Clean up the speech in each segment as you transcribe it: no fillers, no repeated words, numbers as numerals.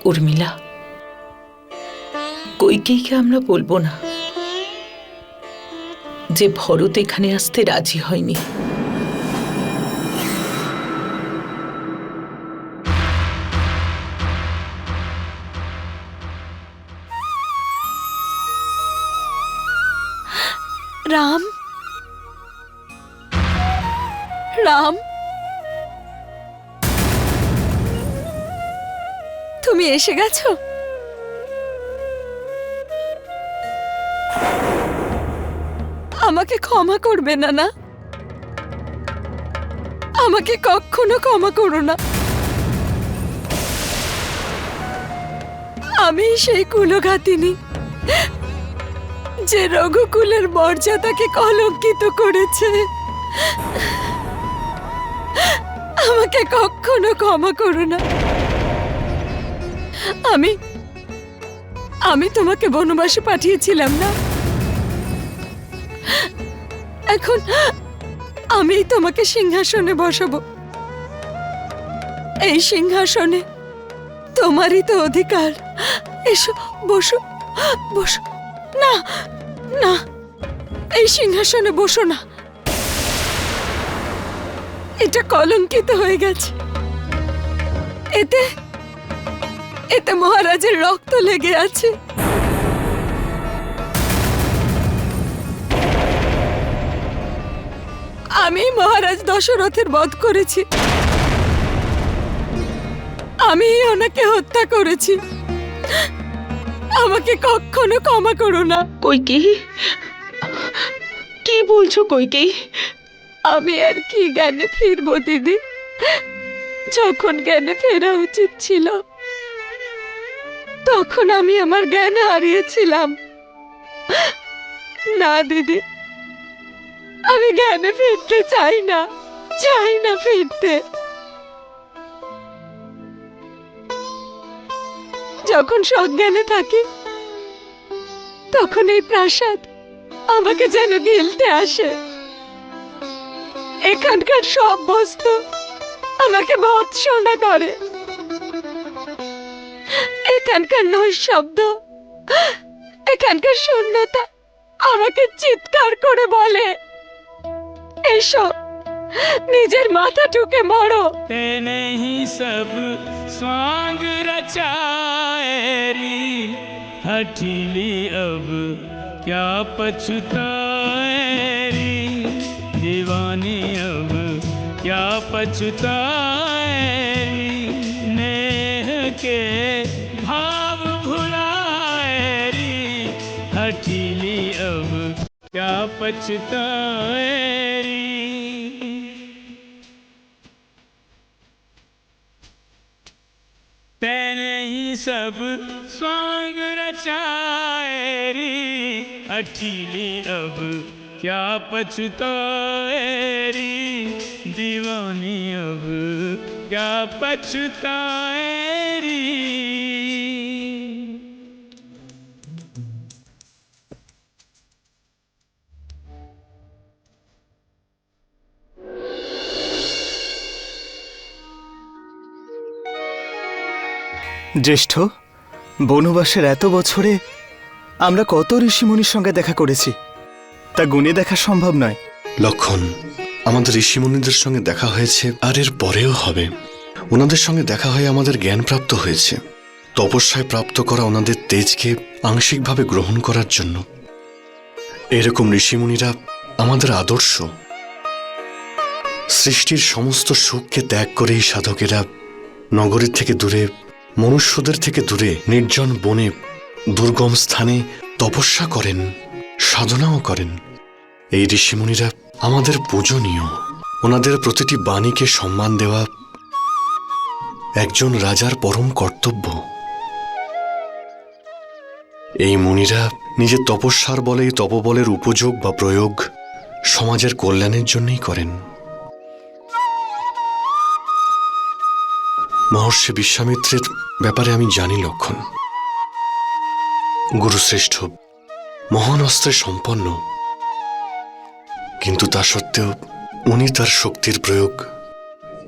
উর্মিলা, কইকেইকে আমরা বলবো না যে ভরত এখানে আসতে রাজি হয়নি। রাম, রাম, তুমি এসে গেছো? আমাকে ক্ষমা করবে না? না, আমাকে কখনো ক্ষমা করো না। আমি সেই কুলঘাতিনী যে রঘুকুলের মর্যাদাকে কলঙ্কিত করেছে। আমাকে কখনো ক্ষমা করো না। আমি তোমাকে বনবাসে পাঠিয়েছিলাম না? এখন আমি তোমাকে সিংহাসনে বসাবো। এই সিংহাসনে তোমারই তো অধিকার। এসো, বসো, বসো। না, না, এই সিংহাসনে বসো না। এটা কলঙ্কিত হয়ে গেছে। এতে মহারাজের রক্ত লেগে আছে। আমি মহারাজ দশরথের বধ করেছি। আমি ওনাকে হত্যা করেছি। আমাকে কখনো ক্ষমা করো না। কইকেই, কি বলছো কইকেই? আমি আর কি জ্ঞানে ফিরবো দিদি? যখন জ্ঞানে ফেরা উচিত ছিল তখন আমি আমার জ্ঞান হারিয়েছিলাম। না দিদি, আমি জ্ঞানে ফিরতে চাই না, চাই না ফিরতে। যখন সজ্ঞানে থাকি তখন এই প্রাসাদ আমাকে যেন গিলতে আসে। এখানকার সব বস্তু আমাকে ভৎসনা করে। এখানকার নৈশব্দ, এখানকার শূন্যতা আমাকে চিৎকার করে বলে, এসো, নিজের মাথা ঠুকে মরো। तेने ही सब स्वांग रचाएरी हठीली अब क्या पछताएरी दीवानी अब क्या पछताएरी नेह के भाव भुलाएरी हठीली अब क्या पछताएरी। तेने ही सब स्वांग रचाएरी अठीली अब क्या पछताएरी दीवानी अब क्या पछताएरी। জ্যেষ্ঠ, বনবাসের এত বছরে আমরা কত ঋষিমুনির সঙ্গে দেখা করেছি, তা গুণে দেখা সম্ভব নয়। লক্ষণ, আমাদের ঋষিমুনিদের সঙ্গে দেখা হয়েছে, আর এর পরেও হবে। ওনাদের সঙ্গে দেখা হয়ে আমাদের জ্ঞান প্রাপ্ত হয়েছে, তপস্যায় প্রাপ্ত করা ওনাদের তেজকে আংশিকভাবে গ্রহণ করার জন্য। এরকম ঋষিমুনিরা আমাদের আদর্শ। সৃষ্টির সমস্ত সুখকে ত্যাগ করে এই সাধকেরা নগরীর থেকে দূরে, মনুষ্যদের থেকে দূরে, নির্জন বনে, দুর্গম স্থানে তপস্যা করেন, সাধনাও করেন। এই ঋষিমুনিরা আমাদের পূজনীয়। ওনাদের প্রতিটি বাণীকে সম্মান দেওয়া একজন রাজার পরম কর্তব্য। এই মুনিরা নিজের তপস্যার বলে তপবলের উপযোগ বা প্রয়োগ সমাজের কল্যাণের জন্যই করেন। মহর্ষি বিশ্বামিত্রের ব্যাপারে আমি জানি লক্ষণ। গুরুশ্রেষ্ঠ, মহান অস্ত্রে সম্পন্ন, কিন্তু তা সত্ত্বেও উনি তার শক্তির প্রয়োগ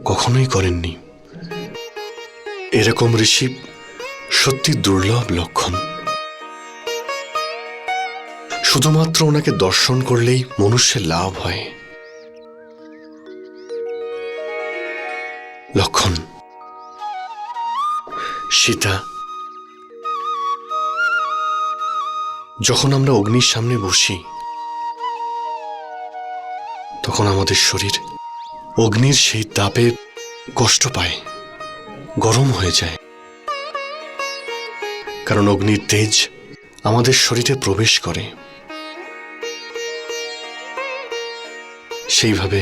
কখনোই করেননি। এরকম ঋষি সত্যি দুর্লভ লক্ষণ। শুধুমাত্র ওনাকে দর্শন করলেই মনুষ্যের লাভ হয়। লক্ষণ, সীতা, যখন আমরা অগ্নির সামনে বসি তখন আমাদের শরীর অগ্নির সেই তাপে কষ্ট পায়, গরম হয়ে যায়, কারণ অগ্নির তেজ আমাদের শরীরে প্রবেশ করে। সেইভাবে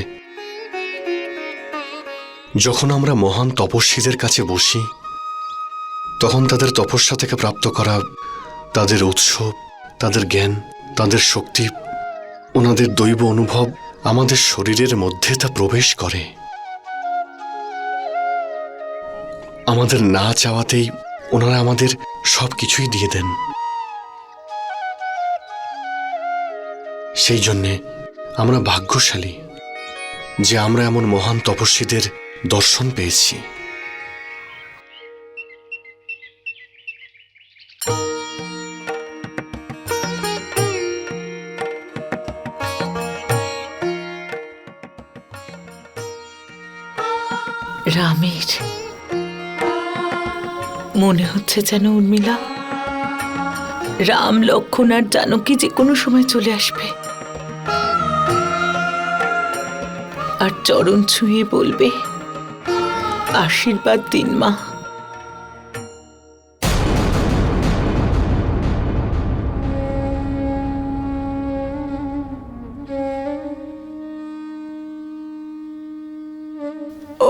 যখন আমরা মহান তপস্বীদের কাছে বসি তখন তাদের তপস্যা থেকে প্রাপ্ত করা তাদের উৎস, তাদের জ্ঞান, তাদের শক্তি, ওনাদের দৈব অনুভব আমাদের শরীরের মধ্যে তা প্রবেশ করে। আমাদের না চাওয়াতেই ওনারা আমাদের সবকিছুই দিয়ে দেন। সেই জন্যে আমরা ভাগ্যশালী যে আমরা এমন মহান তপস্বীদের দর্শন পেয়েছি। রামের মনে হচ্ছে যেন উর্মিলা, রাম, লক্ষ্মণ আর জানকী যে কোনো সময় চলে আসবে আর চরণ ছুঁয়ে বলবে, আশীর্বাদ দিন মা।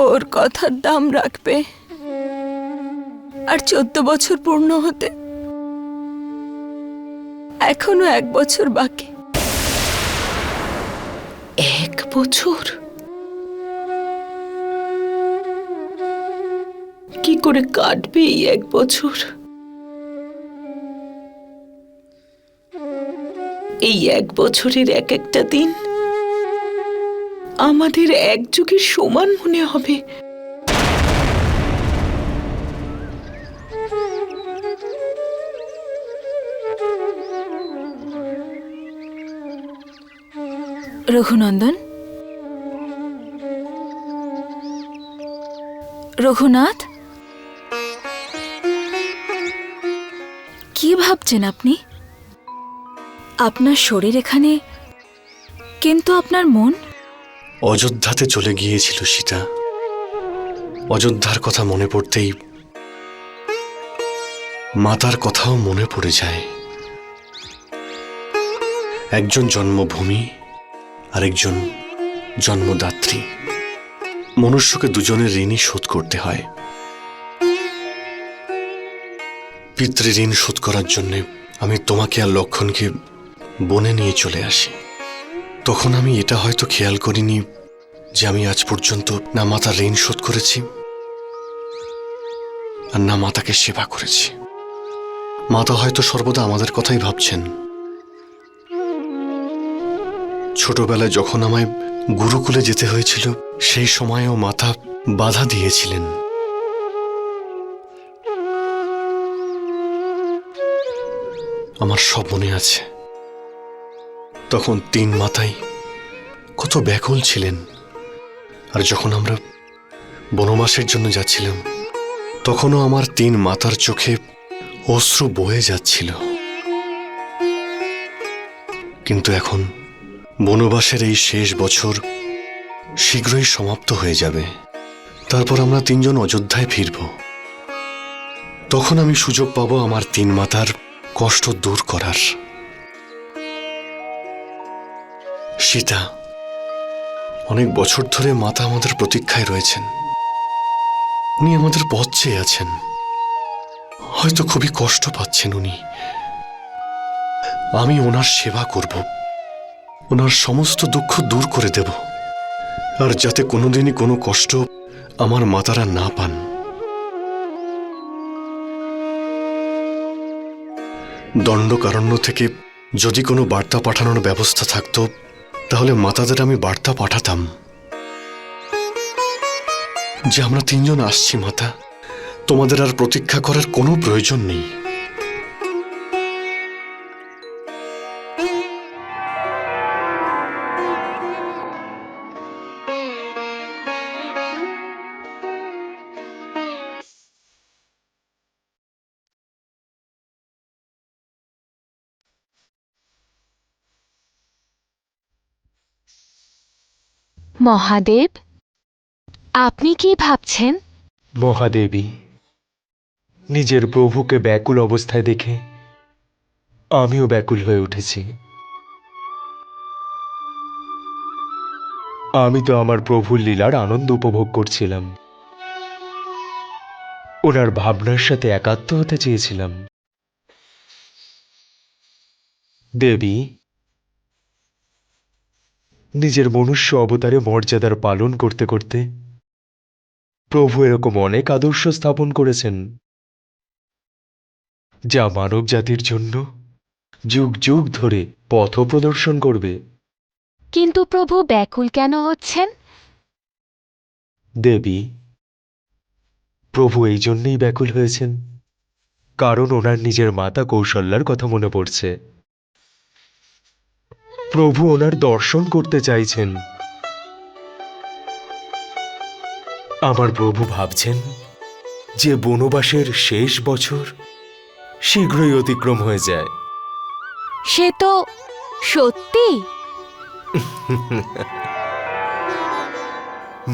ওর কথার দাম রাখবে। আর 14 বছর পূর্ণ হতে এখনো 1 বছর বাকি। 1 বছর? কি করে কাটবে এই 1 বছর? এই 1 বছরের এক একটা দিন আমাদের 1 যুগের সমান মনে হবে। রঘুনন্দন, রঘুনাথ, কি ভাবছেন আপনি? আপনার শরীর এখানে, কিন্তু আপনার মন অযোধ্যাতে চলে গিয়েছিল সীতা। অযোধ্যার কথা মনে পড়তেই মাতার কথাও মনে পড়ে যায়। একজন জন্মভূমি আর একজন জন্মদাত্রী। মনুষ্যকে দুজনের ঋণই শোধ করতে হয়। পিতৃঋণ শোধ করার জন্যে আমি তোমাকে আর লক্ষণকে বনে নিয়ে চলে আসি। তখন আমি এটা হয়তো খেয়াল করিনি যে আমি আজ পর্যন্ত না মাতার ঋণ শোধ করেছি আর না মাতাকে সেবা করেছি। মাতা হয়তো সর্বদা আমাদের কথাই ভাবছেন। ছোটবেলায় যখন আমায় গুরুকুলে যেতে হয়েছিল সেই সময়েও মাতা বাধা দিয়েছিলেন। আমার সব মনে আছে। তখন 3 মাতাই কত ব্যাকুল ছিলেন। আর যখন আমরা বনবাসের জন্য যাচ্ছিলাম তখনও আমার 3 মাতার চোখে অশ্রু বয়ে যাচ্ছিল। কিন্তু এখন বনবাসের এই শেষ বছর শীঘ্রই সমাপ্ত হয়ে যাবে। তারপর আমরা 3 জন অযোধ্যায় ফিরব। তখন আমি সুযোগ পাব আমার 3 মাতার কষ্ট দূর করার। সীতা, অনেক বছর ধরে মাতা আমাদের প্রতীক্ষায় রয়েছেন। উনি আমাদের পথ চেয়ে আছেন। হয়তো খুবই কষ্ট পাচ্ছেন উনি। আমি ওনার সেবা করব, ওনার সমস্ত দুঃখ দূর করে দেব, আর যাতে কোনোদিনই কোনো কষ্ট আমার মাতারা না পান। দণ্ডকারণ্য থেকে যদি কোনো বার্তা পাঠানোর ব্যবস্থা থাকতো, তাহলে মাতাদের আমি বার্তা পাঠাতাম যে আমরা 3 জন আসছি মাতা, তোমাদের আর প্রতীক্ষা করার কোনো প্রয়োজন নেই। মহাদেব, আপনি কি ভাবছেন? মহাদেবী, নিজের প্রভুকে ব্যাকুল অবস্থায় দেখে আমিও ব্যাকুল হয়ে উঠেছি। আমি তো আমার প্রভুর লীলার আনন্দ উপভোগ করছিলাম, ওনার ভাবনার সাথে একাত্ম হতে চেয়েছিলাম। দেবী, নিজের মনুষ্য অবতারে মর্যাদার পালন করতে করতে প্রভু এরকম অনেক আদর্শ স্থাপন করেছেন, যা মানব জাতির জন্য যুগ যুগ ধরে পথ প্রদর্শন করবে। কিন্তু প্রভু ব্যাকুল কেন হচ্ছেন? দেবী, প্রভু এই জন্যই ব্যাকুল হয়েছেন কারণ ওনার নিজের মাতা কৌশল্যার কথা মনে পড়ছে। প্রভু ওনার দর্শন করতে চাইছেন। আমার প্রভু ভাবছেন যে বনবাসের শেষ বছর শীঘ্রই অতিক্রম হয়ে যায়। সে তো সত্যি।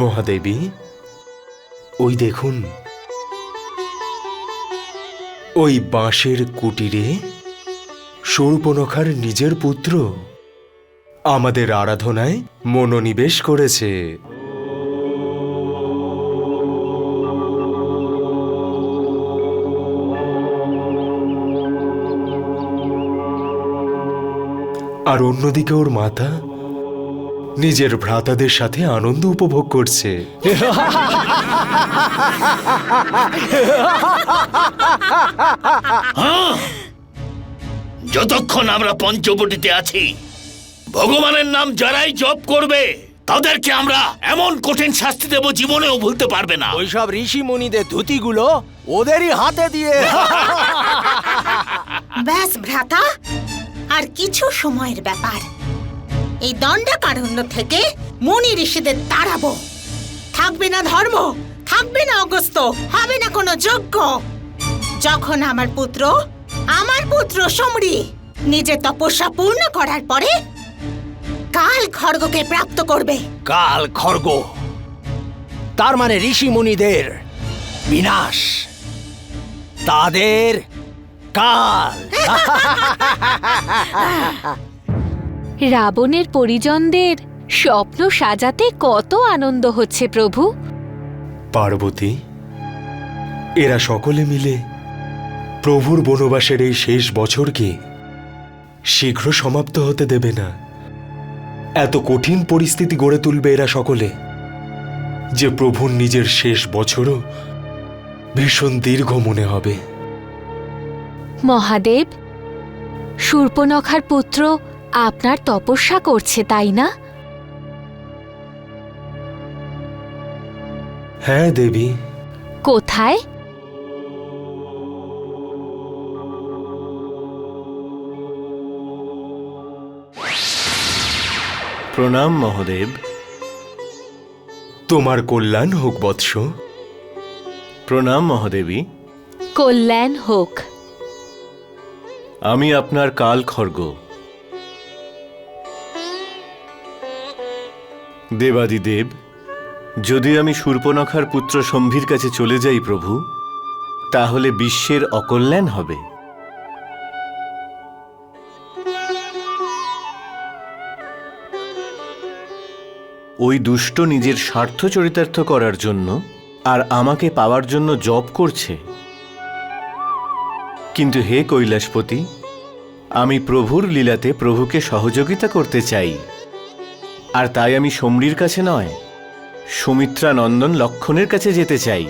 মহাদেবী, ওই দেখুন, ওই বাঁশের কুটিরে শূর্পণখার নিজের পুত্র আমাদের আরাধনায় মনোনিবেশ করেছে। আর অন্যদিকে ওর মাতা নিজের ভ্রাতাদের সাথে আনন্দ উপভোগ করছে। যতক্ষণ আমরা পঞ্চবটিতে আছি, ভগবানের নাম যারাই জপ করবে তাদেরকে আমরা এমন কঠিন শাস্তি দেব জীবনেও ভুলতে পারবে না। ওইসব ঋষি মুনিদের ধুতিগুলো ওদেরই হাতে দিয়ে। ব্যাস ভ্রাতা, আর কিছু সময়ের ব্যাপার। এই দণ্ডকারণ্য থেকে মুনি ঋষিদের তাড়াবো। থাকবে না ধর্ম, থাকবে না অগস্ত্য, হবে না কোনো যজ্ঞ। যখন আমার পুত্র সমরি নিজের তপস্যা পূর্ণ করার পরে কাল খড়গকে প্রাপ্ত করবে। কাল খড়গ, তার মানে ঋষি মুনিদের বিনাশ, তাদের কাল। রাবণের পরিজনদের স্বপ্ন সাজাতে কত আনন্দ হচ্ছে প্রভু। পার্বতী, এরা সকলে মিলে প্রভুর বনবাসের এই শেষ বছরকে শীঘ্র সমাপ্ত হতে দেবে না। এত কঠিন পরিস্থিতি গড়ে তুলবে এরা সকলে যে প্রভুর নিজের শেষ বছরও ভীষণ দীর্ঘ মনে হবে। মহাদেব, শূর্পণখার পুত্র আপনার তপস্যা করছে, তাই না? হ্যাঁ দেবী। কোথায়? প্রণাম মহাদেব। তোমার কল্যাণ হোক বৎস। প্রণাম মহাদেবী। কল্যাণ হোক। আমি আপনার কাল খড়গ। দেবাদিদেব, যদি আমি শূর্পণখার পুত্র শম্ভীর কাছে চলে যাই প্রভু, তাহলে বিশ্বের অকল্যাণ হবে। ওই দুষ্ট নিজের স্বার্থ চরিতার্থ করার জন্য আর আমাকে পাওয়ার জন্য জপ করছে। কিন্তু হে কৈলাসপতি, আমি প্রভুর লীলাতে প্রভুকে সহযোগিতা করতে চাই, আর তাই আমি সমরীর কাছে নয়, সুমিত্রা নন্দন লক্ষণের কাছে যেতে চাই।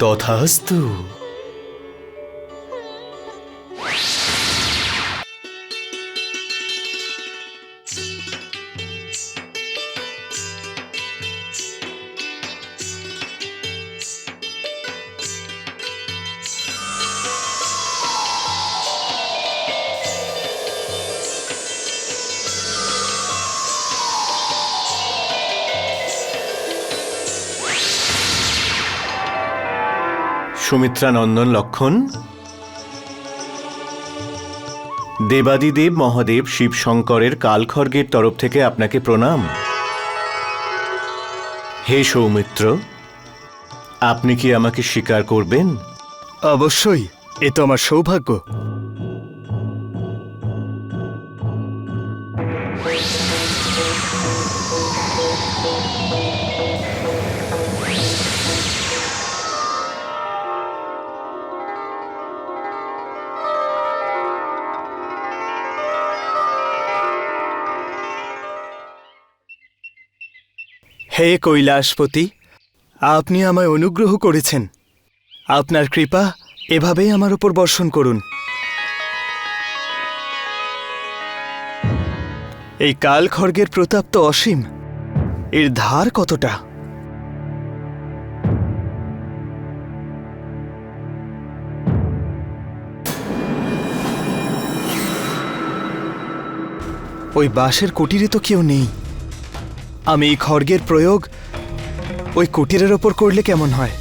তথাস্তু। সুমিত্রা নন্দন লক্ষণ, দেবাদিদেব মহাদেব শিব শঙ্করের কালখড়গের তরফ থেকে আপনাকে প্রণাম। হে সৌমিত্র, আপনি কি আমাকে স্বীকার করবেন? অবশ্যই, এ তো আমার সৌভাগ্য। হে কৈলাসপতি, আপনি আমায় অনুগ্রহ করেছেন। আপনার কৃপা এভাবেই আমার উপর বর্ষণ করুন। এই কালখড়গের প্রতাপ তো অসীম, এর ধার কতটা? ওই বাঁশের কুটিরে তো কেউ নেই। আমি এই খড়গের প্রয়োগ ওই কুটিরের ওপর করলে কেমন হয়?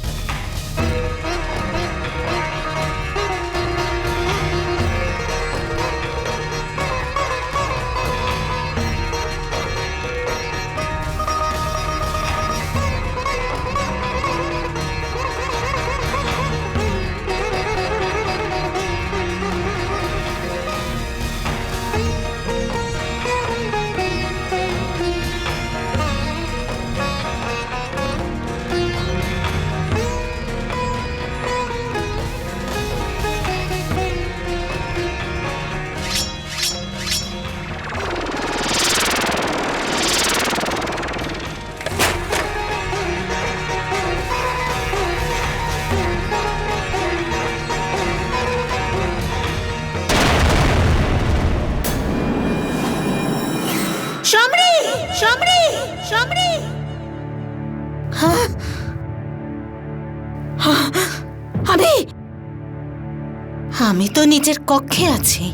আমি তো নিজের কক্ষে আছি।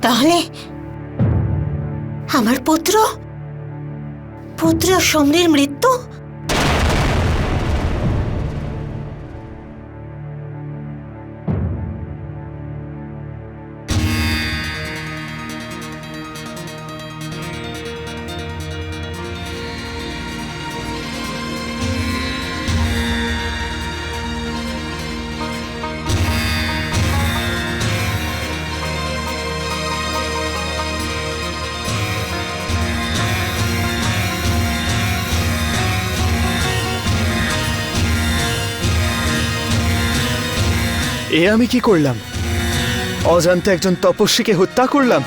তাহলে আমার পুত্র সমরীর মৃত্যু? এ আমি কি করলাম? অজান্তে একজন তপস্বীকে হত্যা করলাম।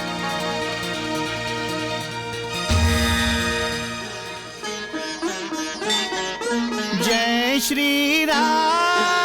जय श्री राम।